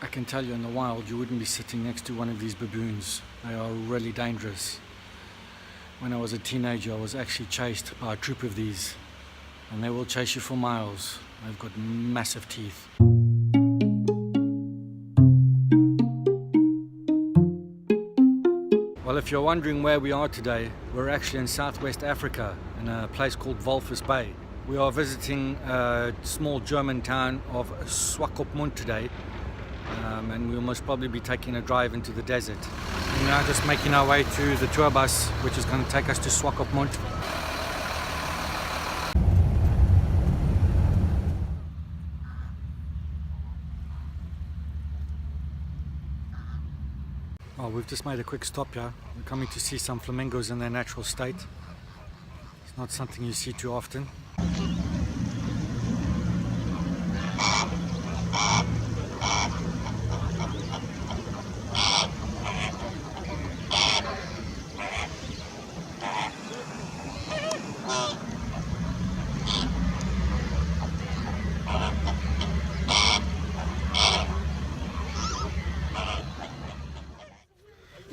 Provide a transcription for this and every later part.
I can tell you in the wild you wouldn't be sitting next to one of these baboons. They are really dangerous. When I was a teenager I was actually chased by a troop of these, and they will chase you for miles. They've got massive teeth. Well, if you're wondering where we are today, we're actually in Southwest Africa in a place called Walvis Bay. We are visiting a small German town of Swakopmund today, and we'll most probably be taking a drive into the desert. We're now just making our way to the tour bus, which is going to take us to Swakopmund. Oh, we've just made a quick stop here. We're coming to see some flamingos in their natural state. It's not something you see too often.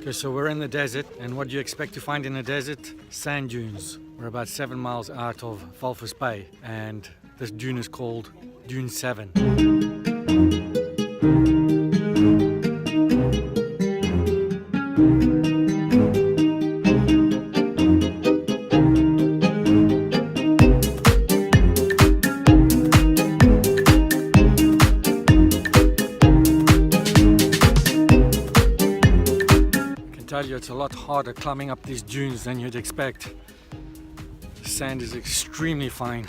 Okay, so we're in the desert, and what do you expect to find in the desert? Sand dunes. We're about 7 miles out of Walvis Bay, and this dune is called Dune 7. It's a lot harder climbing up these dunes than you'd expect. The sand is extremely fine.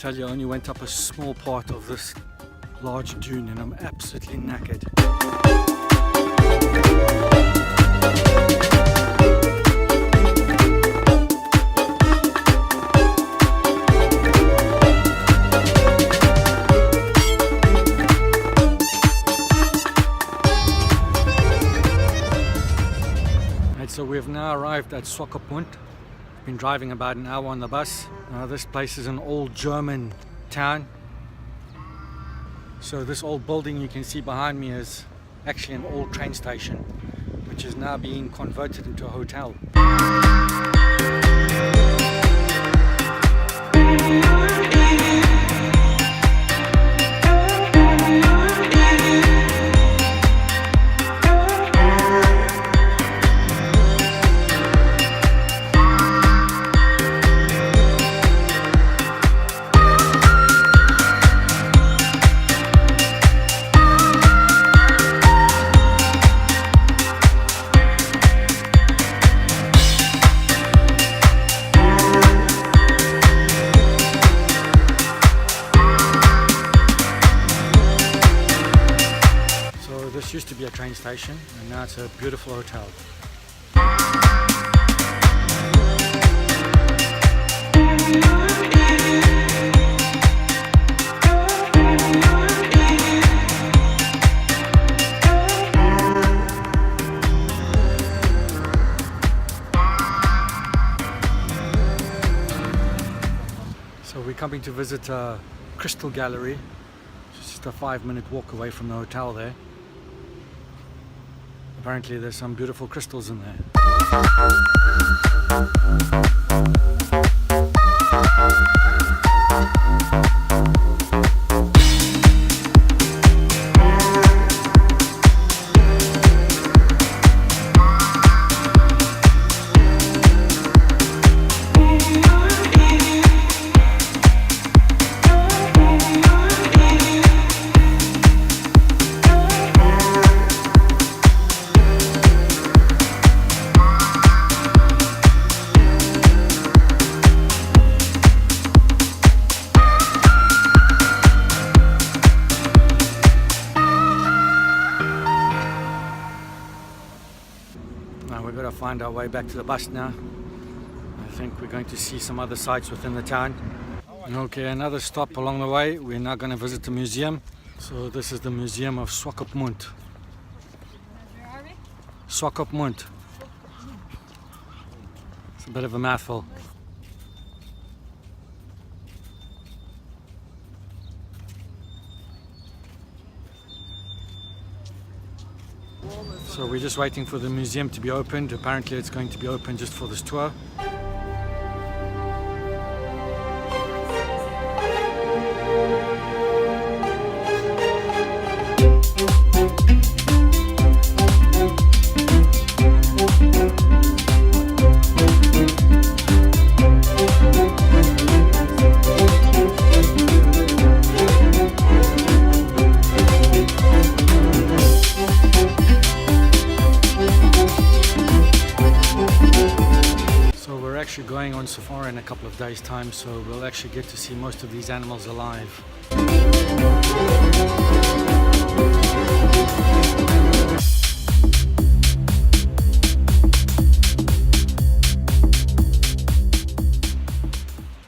I only went up a small part of this large dune and I'm absolutely knackered. Right, so we've now arrived at Swakopmund. Been driving about an hour on the bus. This place is an old German town. So this old building you can see behind me is actually an old train station, which is now being converted into a hotel. This used to be a train station, and now it's a beautiful hotel. So we're coming to visit a crystal gallery, just a 5-minute walk away from the hotel there. Apparently there's some beautiful crystals in there. Now we've got to find our way back to the bus now. I think we're going to see some other sites within the town. Okay, another stop along the way. We're now going to visit the museum. So this is the Museum of Swakopmund. Where are we? Swakopmund. It's a bit of a mouthful. So we're just waiting for the museum to be opened. Apparently it's going to be open just for this tour. Actually going on safari in a couple of days time, so we'll actually get to see most of these animals alive.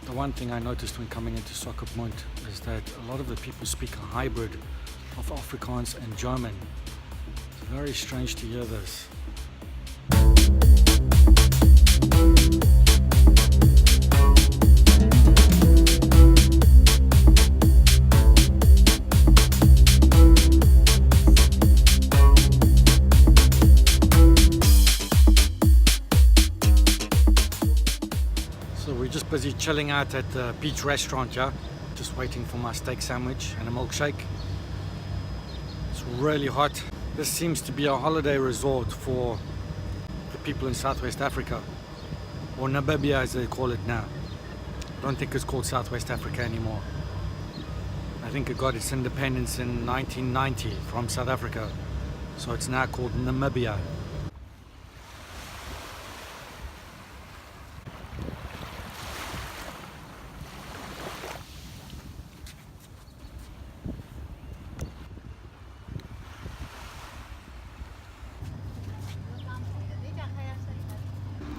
The one thing I noticed when coming into Swakopmund is that a lot of the people speak a hybrid of Afrikaans and German. It's very strange to hear this. Just busy chilling out at the beach restaurant, yeah? Just waiting for my steak sandwich and a milkshake. It's really hot. This seems to be a holiday resort for the people in Southwest Africa, or Namibia as they call it now. I don't think it's called Southwest Africa anymore. I think it got its independence in 1990 from South Africa, so it's now called Namibia.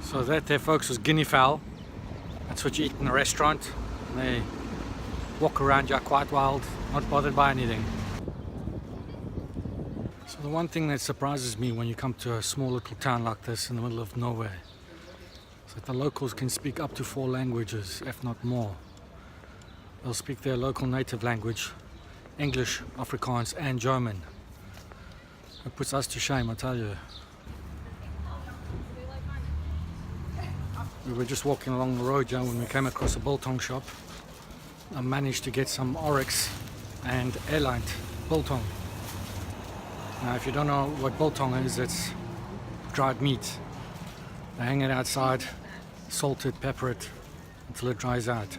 So that there, folks, was guinea fowl. That's what you eat in a restaurant. They walk around you quite wild, not bothered by anything. So the one thing that surprises me when you come to a small little town like this in the middle of nowhere is that the locals can speak up to 4 languages, if not more. They'll speak their local native language, English, Afrikaans and German. It puts us to shame, I tell you. We were just walking along the road, when we came across a biltong shop. I managed to get some oryx and eland biltong. Now, if you don't know what biltong is, it's dried meat. They hang it outside, salt it, pepper it until it dries out.